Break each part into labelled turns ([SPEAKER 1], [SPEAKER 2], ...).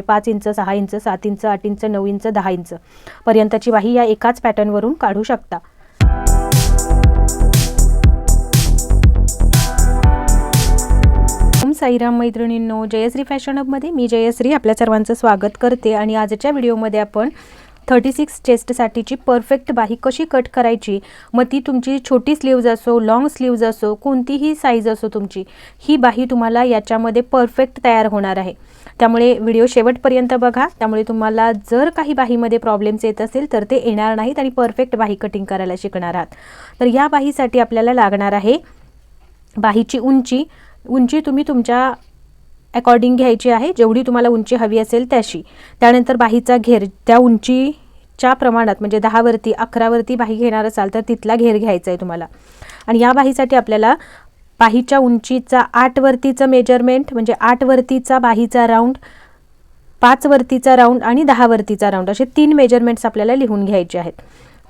[SPEAKER 1] 5 inch, 6 inch, 7 inch, 8 inch, 9 inch, 10 inch पर्यंतची बाही या एकाच पॅटर्नवरून काढू शकता. ओम साईराम मैत्रिणींनो, जयश्री फॅशन हबमध्ये मी जयश्री आपल्या सर्वांचं स्वागत करते. आणि आजच्या व्हिडिओमध्ये आपण 36 चेस्टसाठीची परफेक्ट बाही कशी कट करायची, मग ती तुमची छोटी स्लीव्ज असो, लॉंग स्लीव्ज असो, कोणतीही साईज असो तुमची, ही बाही तुम्हाला याच्यामध्ये परफेक्ट तयार होणार आहे. त्यामुळे व्हिडिओ शेवटपर्यंत बघा. त्यामुळे तुम्हाला जर काही बाहीमध्ये प्रॉब्लेम्स येत असेल तर ते येणार नाहीत आणि परफेक्ट बाही कटिंग करायला शिकणार आहात. तर या बाहीसाठी आपल्याला लागणार आहे बाहीची उंची तुम्ही तुमच्या अकॉर्डिंग घ्यायची आहे, जेवढी तुम्हाला उंची हवी असेल त्याशी. त्यानंतर बाहीचा घेर त्या उंचीच्या प्रमाणात, म्हणजे 10 वरती 11 वरती बाही घेणार असाल तर तिथला घेर घ्यायचा आहे तुम्हाला. आणि या बाहीसाठी आपल्याला बाहीच्या उंचीचा 8 वरतीचं मेजरमेंट, म्हणजे 8 वरतीचा बाहीचा राऊंड, 5 वरतीचा राऊंड आणि 10 वरतीचा राऊंड, असे 3 मेजरमेंट्स आपल्याला लिहून घ्यायचे आहेत.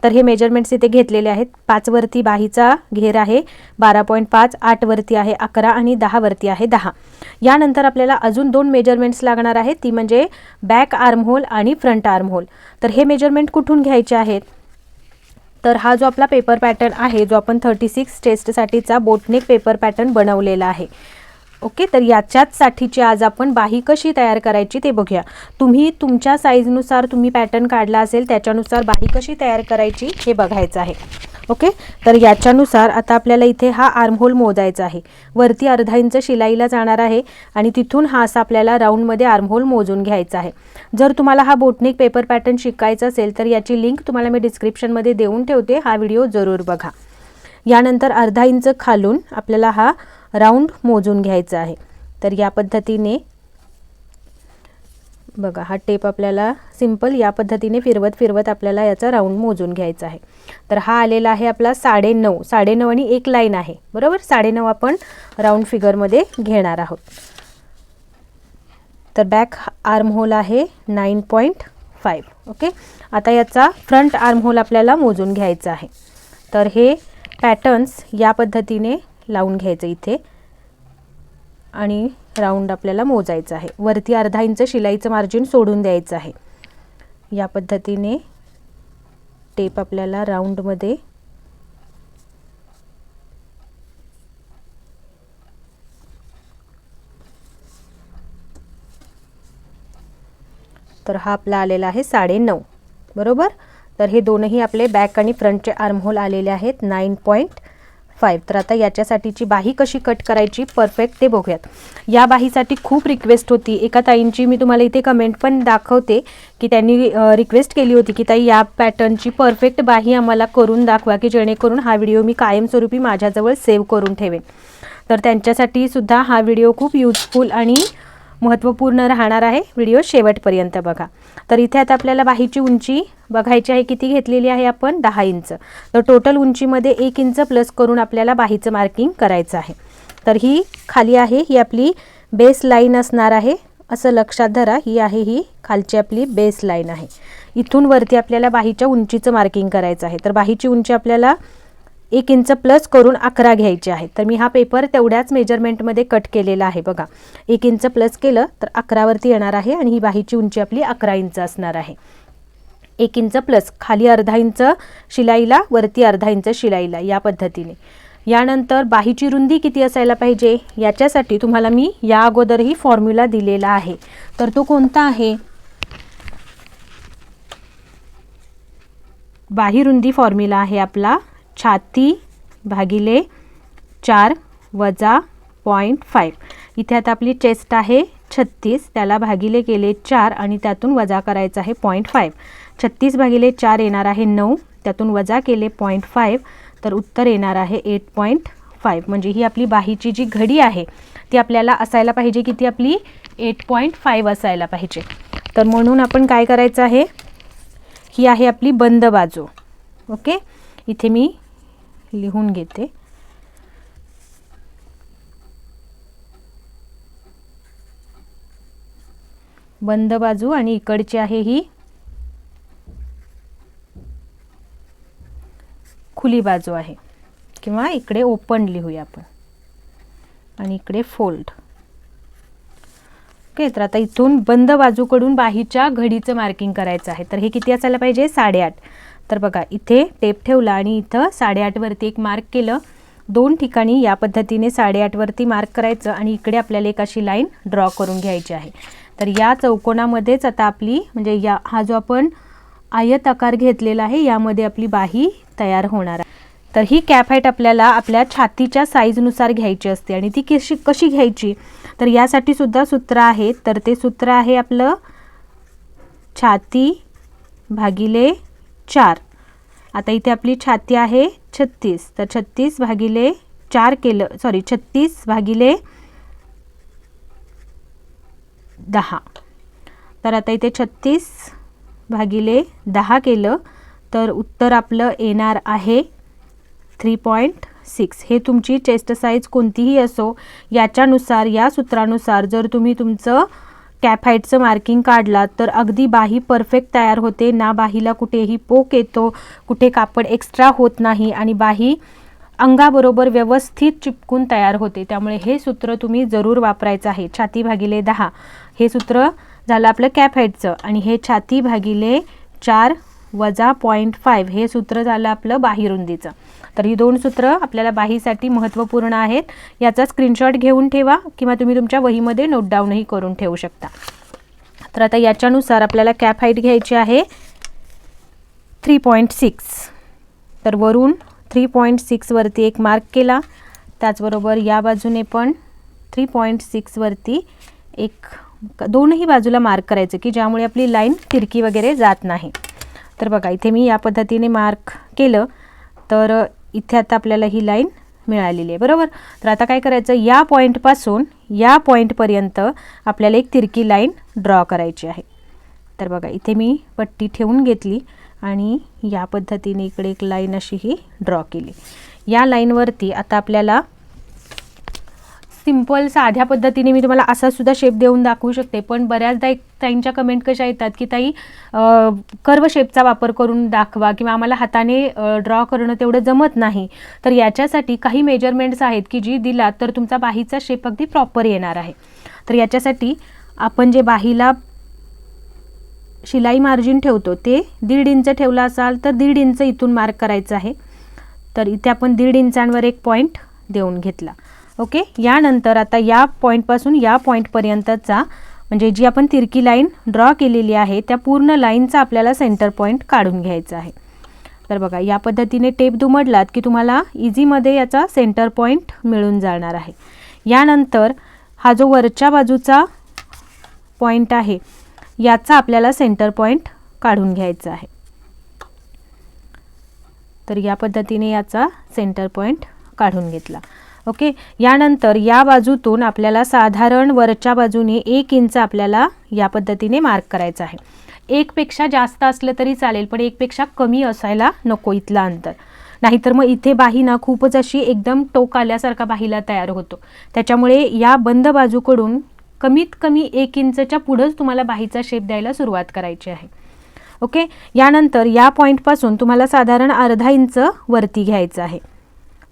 [SPEAKER 1] तर हे मेजरमेंट्स इथे घेतलेले आहेत. 5 वरती बाहीचा घेर आहे 12.5, 8 वरती आहे 11 आणि 10 वरती आहे 10. यानंतर आपल्याला अजून 2 मेजरमेंट्स लागणार आहेत, ती म्हणजे बॅक आर्म होल आणि फ्रंट आर्म होल. तर हे मेजरमेंट कुठून घ्यायचे आहेत, तर हा जो आपला पेपर पॅटर्न आहे, जो आपण 36 चेस्टसाठीचा बोटनेक पेपर पॅटर्न बनवलेला आहे. ओके, तर याच्याचसाठीची आज आपण बाही कशी तयार करायची ते बघूया. तुम्ही तुमच्या साईजनुसार तुम्ही पॅटर्न काढला असेल त्याच्यानुसार बाही कशी तयार करायची हे बघायचं आहे. ओके, तर याच्यानुसार आता आपल्याला इथे हा आर्महोल मोजायचा आहे. वरती अर्धा इंच शिलाईला जाणार आहे आणि तिथून हा असा आपल्याला राऊंडमध्ये आर्महोल मोजून घ्यायचा आहे. जर तुम्हाला हा बोटनेक पेपर पॅटर्न शिकायचा असेल तर याची लिंक तुम्हाला मी डिस्क्रिप्शनमध्ये देऊन ठेवते, हा व्हिडिओ जरूर बघा. यानंतर अर्धा इंच खालून आपल्याला हा राऊंड मोजून घ्यायचा आहे. तर या पद्धतीने बघा, हा टेप आपल्याला सिंपल या पद्धतीने फिरवत आपल्याला याचा राऊंड मोजून घ्यायचा आहे. तर हा आलेला आहे आपला 9.5 आणि एक लाईन आहे, बरोबर. 9.5 आपण राऊंड फिगरमध्ये घेणार आहोत. तर बॅक आर्म होल आहे 9.5. ओके, आता याचा फ्रंट आर्म होल आपल्याला मोजून घ्यायचा आहे. तर हे पॅटर्न्स या पद्धतीने लावून घ्यायचं इथे आणि राऊंड आपल्याला मोजायचं आहे. वरती अर्धा इंच शिलाईचं मार्जिन सोडून द्यायचं आहे. या पद्धतीने टेप आपल्याला राऊंडमध्ये तर हा आपला आलेला आहे 9.5, बरोबर. तर हे दोनही आपले बॅक आणि फ्रंटचे आर्महोल आलेले आहेत 9.5. तर आता याच्यासाठीची बाही कशी कट करायची परफेक्ट ते बघूयात. या बाहीसाठी खूप रिक्वेस्ट होती. एका ताईंची मी तुम्हाला इथे कमेंट पण दाखवते की त्यांनी रिक्वेस्ट केली होती की ताई या पॅटर्नची परफेक्ट बाही आम्हाला करून दाखवा, की जेणेकरून हा व्हिडिओ मी कायमस्वरूपी माझ्याजवळ सेव्ह करून ठेवेन. तर त्यांच्यासाठी सुद्धा हा व्हिडिओ खूप युजफुल आणि महत्त्वपूर्ण राहणार आहे. व्हिडिओ शेवटपर्यंत बघा. तर इथे आता आपल्याला बाहीची उंची बघायची आहे, किती घेतलेली आहे आपण 10 इंच. तर टोटल उंचीमध्ये 1 इंच प्लस करून आपल्याला बाहीचं मार्किंग करायचं आहे. तर ही खाली आहे, ही आपली बेस लाईन असणार आहे, असं लक्षात धरा. ही आहे, ही खालची आपली बेस लाईन आहे. इथून वरती आपल्याला बाहीच्या उंचीचं मार्किंग करायचं आहे. तर बाहीची उंची आपल्याला 1 इंच प्लस करून 11 घ्यायची आहे. तर मी हा पेपर तेवढ्याच मेजरमेंटमध्ये कट केलेला आहे बघा. 1 इंच प्लस केलं तर 11 वरती येणार आहे आणि ही बाहीची उंची आपली 11 इंच असणार आहे. 1 इंच प्लस खाली अर्धा इंच शिलाईला, वरती अर्धा इंच शिलाईला, या पद्धतीने. यानंतर बाहीची रुंदी किती असायला पाहिजे याच्यासाठी तुम्हाला मी या अगोदरही फॉर्म्युला दिलेला आहे. तर तो कोणता आहे, बाही रुंदी फॉर्म्युला आहे आपला छाती भागिले 4 वजा 0.5. इथे आता आपली चेस्ट आहे 36, त्याला भागिले केले 4 आणि त्यातून वजा करायचं आहे 0.5. 36 भागिले 4 येणार आहे 9, त्यातून वजा केले 0.5, तर उत्तर येणार आहे 8.5. म्हणजे ही आपली बाहीची जी घडी आहे ती आपल्याला असायला पाहिजे, किती आपली 8.5 असायला पाहिजे. तर म्हणून आपण काय करायचं आहे, ही आहे आपली बंद बाजू. ओके, इथे मी लिहून घेते. बंद बाजू आणि इकडची आहे ही खुली बाजू आहे, किंवा इकडे ओपन लिहूया आपण आणि इकडे फोल्ड. ओके, तर आता इथून बंद बाजूकडून बाहीच्या घडीचं मार्किंग करायचं आहे. तर हे किती असायला पाहिजे? 8.5. तर बघा इथे टेप ठेवला आणि इथं 8.5 वरती एक मार्क केलं. 2 ठिकाणी या पद्धतीने 8.5 वरती मार्क करायचं आणि इकडे आपल्याला एक अशी लाईन ड्रॉ करून घ्यायची आहे. तर या चौकोनामध्येच आता आपली म्हणजे हा जो आपण आयत आकार घेतलेला आहे यामध्ये आपली बाही तयार होणार आहे. तर ही कॅप हाईट आपल्याला आपल्या छातीच्या साईजनुसार घ्यायची असते आणि ती कशी घ्यायची, तर यासाठी सुद्धा सूत्र आहे. तर ते सूत्र आहे आपलं छाती भागिले 4. आता इथे आपली छाती आहे 36, तर 36 भागिले 4 केलं, 36 भागिले 10. तर आता इथे 36 भागिले 10 केलं तर उत्तर आपलं येणार आहे 3.6. हे तुमची चेस्ट साईज कोणतीही असो याच्यानुसार, या सूत्रानुसार जर तुम्ही तुमचं कॅप हाईटचं मार्किंग काढला तर अगदी बाही परफेक्ट तयार होते. ना बाहीला कुठेही पोक येतो, कुठे कापड एक्स्ट्रा होत नाही आणि बाही अंगाबरोबर व्यवस्थित चिपकून तयार होते. त्यामुळे हे सूत्र तुम्ही जरूर वापरायचं आहे. छाती भागिले 10 हे सूत्र झालं आपलं कॅप हाईटचं आणि हे छाती भागिले 4 वजा 0.5 हे सूत्र झालं आपलं बाही रुंदीचं. तर ही 2 सूत्र आपल्याला बाहीसाठी महत्त्वपूर्ण आहेत. याचा स्क्रीनशॉट घेऊन ठेवा किंवा तुम्ही तुमच्या वहीमध्ये नोट डाऊनही करून ठेवू शकता. तर आता याच्यानुसार आपल्याला कॅप हाईट घ्यायची आहे 3.6. तर वरून 3.6 वरती एक मार्क केला. त्याचबरोबर या बाजूने पण 3.6 वरती एक दोनही बाजूला मार्क करायचं की ज्यामुळे आपली लाईन तिरकी वगैरे जात नाही. तर बघा इथे मी या पद्धतीने मार्क केलं तर इथे आता आपल्याला ही लाईन मिळालेली आहे, बरोबर. तर आता काय करायचं, या पॉईंटपासून या पॉईंटपर्यंत आपल्याला एक तिरकी लाईन ड्रॉ करायची आहे. तर बघा इथे मी पट्टी ठेवून घेतली आणि या पद्धतीने इकडे एक लाईन अशी ही ड्रॉ केली. या लाईनवरती आता आपल्याला सिंपल साध्या पद्धतीने मी तुम्हाला असा सुद्धा शेप देऊन दाखवू शकते, पण बऱ्याचदा एक ताईंच्या कमेंट कशा येतात की ताई कर्व शेपचा वापर करून दाखवा किंवा आम्हाला हाताने ड्रॉ करणं तेवढं जमत नाही. तर याच्यासाठी काही मेजरमेंट्स आहेत की जी दिलात तर तुमचा बाहीचा शेप अगदी प्रॉपर येणार आहे. तर याच्यासाठी आपण जे बाहीला शिलाई मार्जिन ठेवतो ते 1.5 इंच ठेवला असाल तर 1.5 इंच इथून मार्क करायचं आहे. तर इथे आपण 1.5 इंचांवर एक पॉईंट देऊन घेतला. ओके, यानंतर आता या पॉईंटपासून या पॉईंटपर्यंतचा म्हणजे जी आपण तिरकी लाईन ड्रॉ केलेली आहे त्या पूर्ण लाईनचा आपल्याला सेंटर पॉईंट काढून घ्यायचा आहे. तर बघा या पद्धतीने टेप दुमडलात की तुम्हाला इझीमध्ये याचा सेंटर पॉईंट मिळून जाणार आहे. यानंतर हा जो वरच्या बाजूचा पॉईंट आहे याचा आपल्याला सेंटर पॉईंट काढून घ्यायचा आहे. तर या पद्धतीने याचा सेंटर पॉईंट काढून घेतला. ओके, यानंतर या बाजूतून आपल्याला साधारण वरच्या बाजूने 1 इंच आपल्याला या पद्धतीने मार्क करायचं आहे. 1 पेक्षा जास्त असलं तरी चालेल पण 1 पेक्षा कमी असायला नको इथलं अंतर, नाहीतर मग इथे बाही ना खूपच अशी एकदम टोक आल्यासारखा बाहीला तयार होतो. त्याच्यामुळे या बंद बाजूकडून कमीत कमी 1 इंचच्या पुढंच तुम्हाला बाहीचा शेप द्यायला सुरुवात करायची आहे. ओके, यानंतर या पॉईंटपासून तुम्हाला साधारण अर्धा इंच वरती घ्यायचं आहे.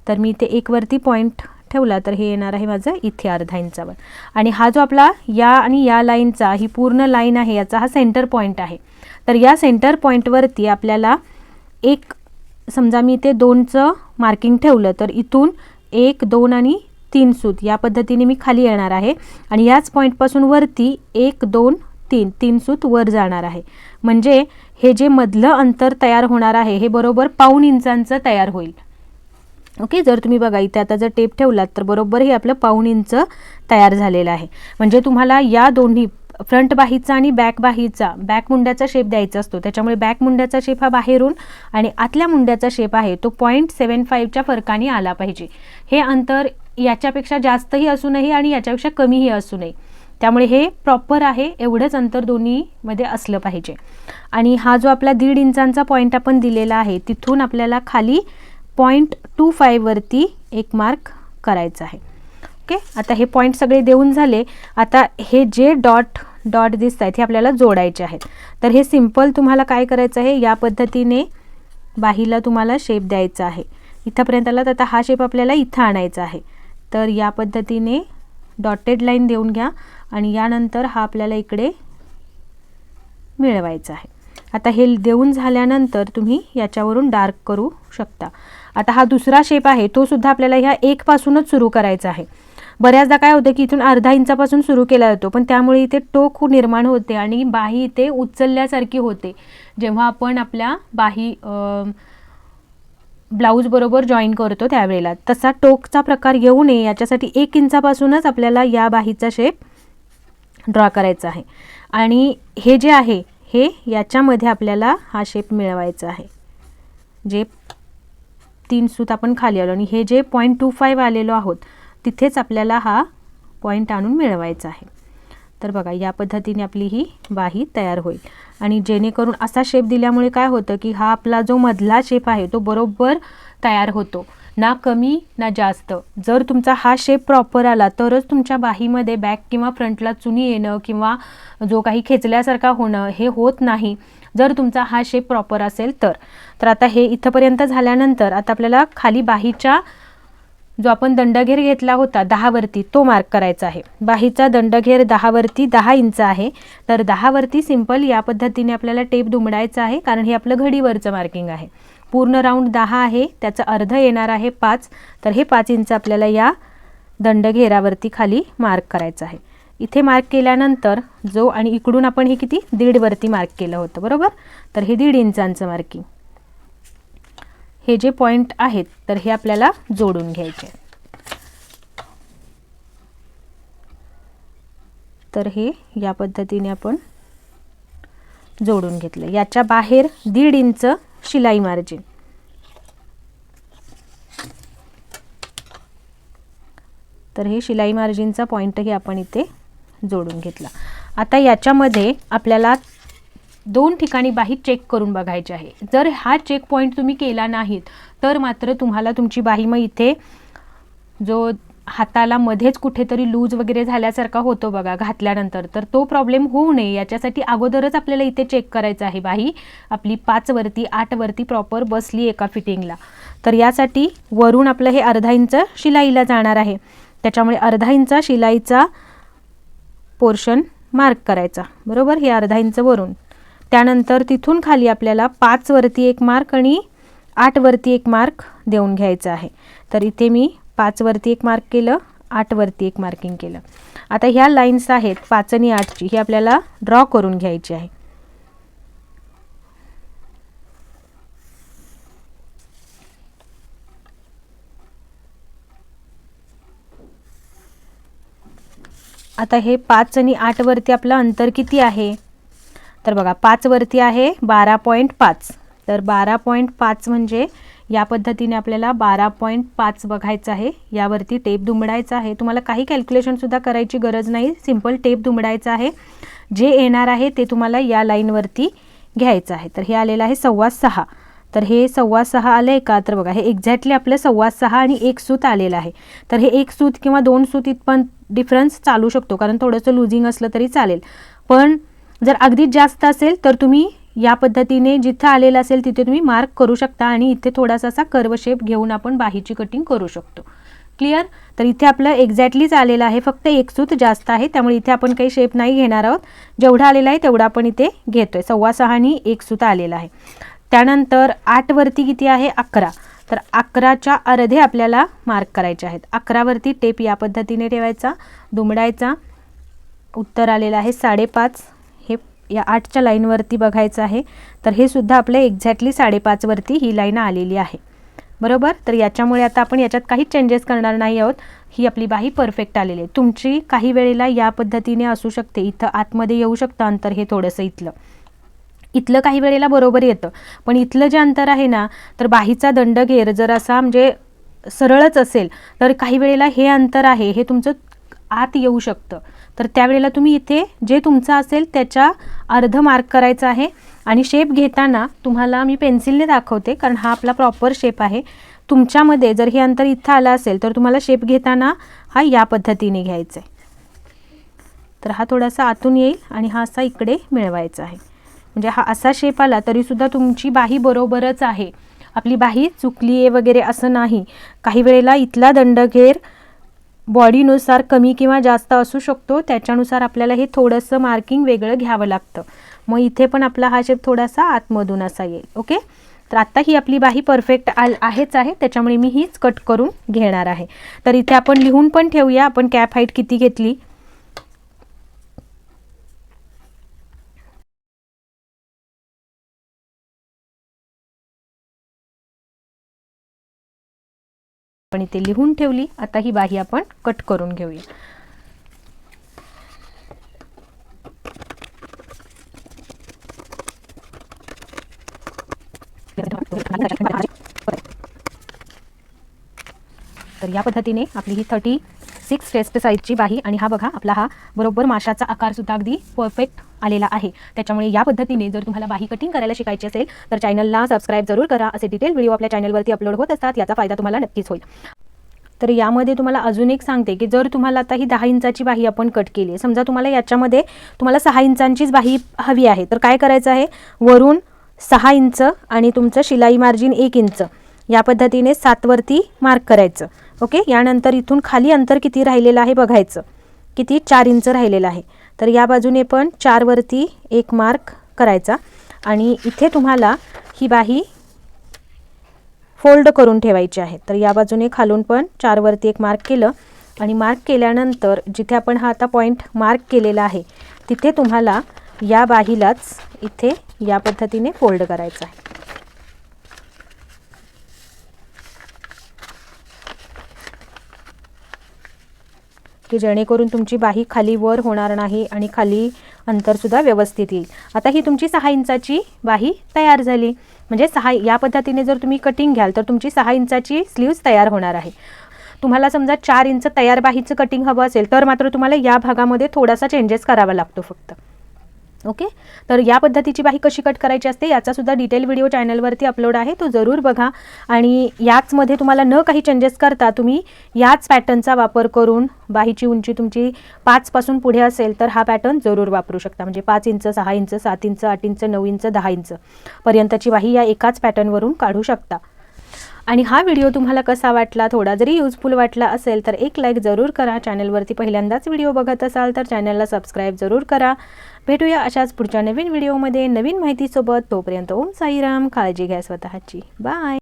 [SPEAKER 1] तर मी इथे एक वरती पॉईंट ठेवला तर हे येणार आहे माझं इथे अर्धा इंचावर. आणि हा जो आपला या आणि या लाईनचा ही पूर्ण लाईन आहे याचा हा सेंटर पॉईंट आहे. तर या सेंटर पॉईंटवरती आपल्याला एक समजा मी इथे 2चं मार्किंग ठेवलं तर इथून 1, 2 आणि 3 सूत या पद्धतीने मी खाली येणार आहे आणि याच पॉईंटपासून वरती 1, 2, 3 सूत वर जाणार आहे. म्हणजे हे जे मधलं अंतर तयार होणार आहे हे बरोबर 1.5 इंचांचं तयार होईल. ओके, जर तुम्ही बघा इथे आता जर टेप ठेवलात तर बरोबर हे आपलं 1.5 इंच तयार झालेलं आहे. म्हणजे तुम्हाला या दोन्ही फ्रंट बाहीचा आणि बॅक बाहीचा बॅक मुंड्याचा शेप द्यायचा असतो. त्याच्यामुळे बॅक मुंड्याचा शेप हा बाहेरून आणि आतल्या मुंड्याचा शेप आहे तो 0.75च्या फरकाने आला पाहिजे. हे अंतर याच्यापेक्षा जास्तही असू नये आणि याच्यापेक्षा कमीही असू नये. त्यामुळे हे प्रॉपर आहे, एवढंच अंतर दोन्हीमध्ये असलं पाहिजे. आणि हा जो आपला 1.5 इंचांचा पॉईंट आपण दिलेला आहे तिथून आपल्याला खाली 0.25 वरती एक मार्क करायचा आहे. ओके, आता हे पॉईंट सगळे देऊन झाले. आता हे जे डॉट दिसत आहेत हे आपल्याला जोडायचे आहेत. तर हे सिंपल तुम्हाला काय करायचं आहे, या पद्धतीने बाहीला तुम्हाला शेप द्यायचा आहे. इथंपर्यंत आला तर आता हा शेप आपल्याला इथं आणायचा आहे. तर या पद्धतीने डॉटेड लाईन देऊन घ्या आणि यानंतर हा आपल्याला इकडे मिळवायचा आहे. आता हे देऊन झाल्यानंतर तुम्ही याच्यावरून डार्क करू शकता. आता हा दुसरा शेप आहे तो सुद्धा आपल्याला ह्या 1 पासूनच सुरू करायचा आहे. बऱ्याचदा काय होतं की इथून अर्धा इंचापासून सुरू केला जातो, पण त्यामुळे इथे टोक निर्माण होते आणि बाही इथे उचलल्यासारखी होते. जेव्हा आपण आपल्या बाही ब्लाऊज बरोबर जॉईन करतो त्यावेळेला तसा टोकचा प्रकार येऊ नये याच्यासाठी 1 इंचापासूनच आपल्याला या बाहीचा शेप ड्रॉ करायचा आहे. आणि हे जे आहे हे याच्यामध्ये आपल्याला हा शेप मिळवायचा आहे. जे 3 सूत आपण खाली आलो आणि हे जे 0.25 आलेलो आहोत तिथेच आपल्याला हा पॉईंट आणून मिळवायचा आहे. तर बघा या पद्धतीने आपली ही बाही तयार होईल. आणि जेणेकरून असा शेप दिल्यामुळे काय होतं की हा आपला जो मधला शेप आहे तो बरोबर तयार होतो, ना कमी ना जास्त. जर तुमचा हा शेप प्रॉपर आला तरच तुमच्या बाहीमध्ये बॅक किंवा फ्रंटला चुनी येणं किंवा जो काही खेचल्यासारखा होणं हे होत नाही, जर तुमचा हा शेप प्रॉपर असेल तर. तर आता हे इथंपर्यंत झाल्यानंतर आता आपल्याला खाली बाहीच्या जो आपण दंडघेर घेतला होता 10 वरती तो मार्क करायचा आहे. बाहीचा दंडघेर 10 वरती 10 इंच आहे. तर 10 वरती सिंपल या पद्धतीने आपल्याला टेप दुमडायचा आहे, कारण हे आपलं घडीवरचं मार्किंग आहे. पूर्ण राऊंड 10 आहे, त्याचं अर्ध येणार आहे 5. तर हे 5 इंच आपल्याला या दंडघेरावरती खाली मार्क करायचं आहे. इथे मार्क केल्यानंतर जो आणि इकडून आपण हे किती 1.5 वरती मार्क केलं होतं बरोबर. तर हे 1.5 इंचांचं मार्किंग, हे जे पॉइंट आहेत तर हे आपल्याला जोडून घ्यायचे. तर हे या पद्धतीने आपण जोडून घेतलं. याच्या बाहेर 1.5 इंच शिलाई मार्जिन. तर हे शिलाई मार्जिनचा पॉइंटही आपण इथे जोडून घेतला. आता याच्यामध्ये आपल्याला 2 ठिकाणी बाही चेक करून बघायची आहे. जर हा चेक पॉइंट तुम्ही केला नाहीत तर मात्र तुम्हाला तुमची बाही मग इथे जो हाताला मध्येच कुठेतरी लूज वगैरे झाल्यासारखा होतो बघा घातल्यानंतर, तर तो प्रॉब्लेम होऊ नये याच्यासाठी अगोदरच आपल्याला इथे चेक करायचं आहे बाही आपली 5 वरती 8 वरती प्रॉपर बसली एका फिटिंगला. तर यासाठी वरून आपलं हे अर्धा इंच शिलाईला जाणार आहे, त्याच्यामुळे अर्धा इंच शिलाईचा पोर्शन मार्क करायचा बरोबर. हे अर्धा इंच वरून, त्यानंतर तिथून खाली आपल्याला 5 वरती 1 मार्क आणि 8 वरती 1 मार्क देऊन घ्यायचा आहे. तर इथे मी 5 वरती 1 मार्क केलं, 8 वरती 1 मार्किंग केलं. आता ह्या लाईन्स आहेत 5 आणि 8ची, ही आपल्याला ड्रॉ करून घ्यायची आहे. आता हे 5 आणि 8 वरती आपलं अंतर किती आहे तर बघा 5 वरती आहे 12.5. तर 12.5 म्हणजे या पद्धतीने आपल्याला 12.5 बघायचं आहे. यावरती टेप दुमडायचा आहे. तुम्हाला काही कॅल्क्युलेशनसुद्धा करायची गरज नाही, सिंपल टेप दुमडायचा आहे. जे येणार आहे ते तुम्हाला या लाईनवरती घ्यायचं आहे. तर हे आलेलं आहे 6.25. तर हे 6.25 आलं आहे का तर बघा हे एक्झॅक्टली आपलं 6.25 आणि 1 सूत आलेलं आहे. तर हे 1 सूत किंवा 2 सूत इथपण डिफरन्स चालू शकतो, कारण थोडंसं लुझिंग असलं तरी चालेल. पण जर अगदीच जास्त असेल तर तुम्ही या पद्धतीने जिथं आलेलं असेल तिथे तुम्ही मार्क करू शकता आणि इथे थोडासा असा कर्व शेप घेऊन आपण बाहीची कटिंग करू शकतो. क्लिअर. तर इथे आपलं एक्झॅक्टलीच आलेलं आहे, फक्त 1 सूत जास्त आहे त्यामुळे इथे आपण काही शेप नाही घेणार आहोत. जेवढा आलेला आहे तेवढा आपण इथे घेतोय. 6.25 आणि 1 सूत आलेला आहे. त्यानंतर 8 वरती किती आहे 11. तर 11च्या अर्धे आपल्याला मार्क करायचे आहेत. 11 वरती टेप या पद्धतीने ठेवायचा, दुमडायचा. उत्तर आलेलं आहे 5.5. हे या 8च्या लाईनवरती बघायचं आहे. तर हे सुद्धा आपल्या एक्झॅक्टली 5.5 वरती ही लाईन आलेली आहे बरोबर. तर याच्यामुळे आता आपण याच्यात काहीच चेंजेस करणार नाही आहोत. ही आपली बाही परफेक्ट आलेली आहे. तुमची काही वेळेला या पद्धतीने असू शकते, इथं आतमध्ये येऊ शकतं अंतर, हे थोडंसं इथलं काही वेळेला बरोबर येतं, पण इथलं जे अंतर आहे ना तर बाहीचा दंडघेर जर असा म्हणजे सरळच असेल तर काही वेळेला हे अंतर आहे हे तुमचं आत येऊ शकतं. तर त्यावेळेला तुम्ही इथे जे तुमचं असेल त्याच्या अर्ध मार्क करायचं आहे. आणि शेप घेताना तुम्हाला मी पेन्सिलने दाखवते, कारण हा आपला प्रॉपर शेप आहे. तुमच्यामध्ये जर हे अंतर इथं आलं असेल तर तुम्हाला शेप घेताना हा या पद्धतीने घ्यायचा आहे. तर हा थोडासा आतून येईल आणि हा असा इकडे मिळवायचा आहे. म्हणजे हा असा शेप आला तरीसुद्धा तुमची बाही बरोबरच आहे, आपली बाही चुकली आहे वगैरे असं नाही. काही वेळेला इथला दंडघेर बॉडीनुसार कमी किंवा जास्त असू शकतो, त्याच्यानुसार आपल्याला हे थोडंसं मार्किंग वेगळं घ्यावं लागतं. मग इथे पण आपला हा शेप थोडासा आतमधून असा येईल. ओके, तर आता ही आपली बाही परफेक्ट आहेच आहे, त्याच्यामुळे मी हीच कट करून घेणार आहे. तर इथे आपण लिहून पण ठेवूया आपण कॅप हाईट किती घेतली. आपण इथे लिहून ठेवली. आता ही बाही आपण कट करून घेऊया. तर या पद्धतीने आपली ही 36 चेस्ट साईजची बाही, आणि हा बघा आपला हा बरोबर माशाचा आकार सुद्धा अगदी परफेक्ट आलेला आहे. त्याच्यामुळे या पद्धतीने जर तुम्हाला बाही कटिंग करायला शिकायची असेल तर चॅनलला सबस्क्राईब जरूर करा. असे डिटेल व्हिडिओ आपल्या चॅनलवरती अपलोड होत असतात, याचा फायदा तुम्हाला नक्कीच होईल. तर यामध्ये तुम्हाला अजून एक सांगते की जर तुम्हाला आता ही 10 इंचाची बाही आपण कट केली आहे, समजा तुम्हाला याच्यामध्ये तुम्हाला 6 इंचांचीच बाही हवी आहे, तर काय करायचं आहे, वरून 6 इंच आणि तुमचं शिलाई मार्जिन 1 इंच या पद्धतीने 7 वरती मार्क करायचं. ओके, यानंतर इथून खाली अंतर किती राहिलेलं आहे बघायचं, किती 4 इंच राहिलेलं आहे. तर या बाजूने पण 4 वरती एक मार्क करायचा, आणि इथे तुम्हाला ही बाही फोल्ड करून ठेवायची आहे. तर या बाजूने खालून पण 4 वरती एक मार्क केलं, आणि मार्क केल्यानंतर जिथे आपण हा आता पॉईंट मार्क केलेला आहे तिथे तुम्हाला या बाहीलाच इथे या पद्धतीने फोल्ड करायचं आहे. की जेणेकरून तुमची बाही खाली वर होणार नाही आणि खाली अंतरसुद्धा व्यवस्थित येईल. आता ही तुमची 6 इंचाची बाही तयार झाली. म्हणजे 6 या पद्धतीने जर तुम्ही कटिंग घ्याल तर तुमची 6 इंचाची स्लीव्ज तयार होणार आहे. तुम्हाला समजा 4 इंच तयार बाहीचं कटिंग हवं असेल तर मात्र तुम्हाला या भागामध्ये थोडासा चेंजेस करावा लागतो फक्त. ओके, तर या पद्धतीची बाही कशी कट करायची असते याचा सुद्धा डिटेल व्हिडिओ चॅनलवरती अपलोड आहे, तो जरूर बघा. आणि याचमध्ये तुम्हाला न काही चेंजेस करता तुम्ही याच पॅटर्नचा वापर करून बाहीची उंची तुमची 5 पासून पुढे असेल तर हा पॅटर्न जरूर वापरू शकता. म्हणजे 5 inch, 6 inch, 7 inch, 8 inch, 9 inch, 10 inch पर्यंतची बाही या एकाच पॅटर्नवरून काढू शकता. आणि हा व्हिडिओ तुम्हाला कसा वाटला, थोडा जरी युजफुल वाटला असेल तर एक लाईक जरूर करा. चॅनलवरती पहिल्यांदाच व्हिडिओ बघत असाल तर चॅनलला सबस्क्राईब जरूर करा. भेटूया अशाच पुढच्या नवीन व्हिडिओमध्ये नवीन माहितीसोबत. तोपर्यंत ओम साईराम. काळजी घ्या स्वतःची. बाय.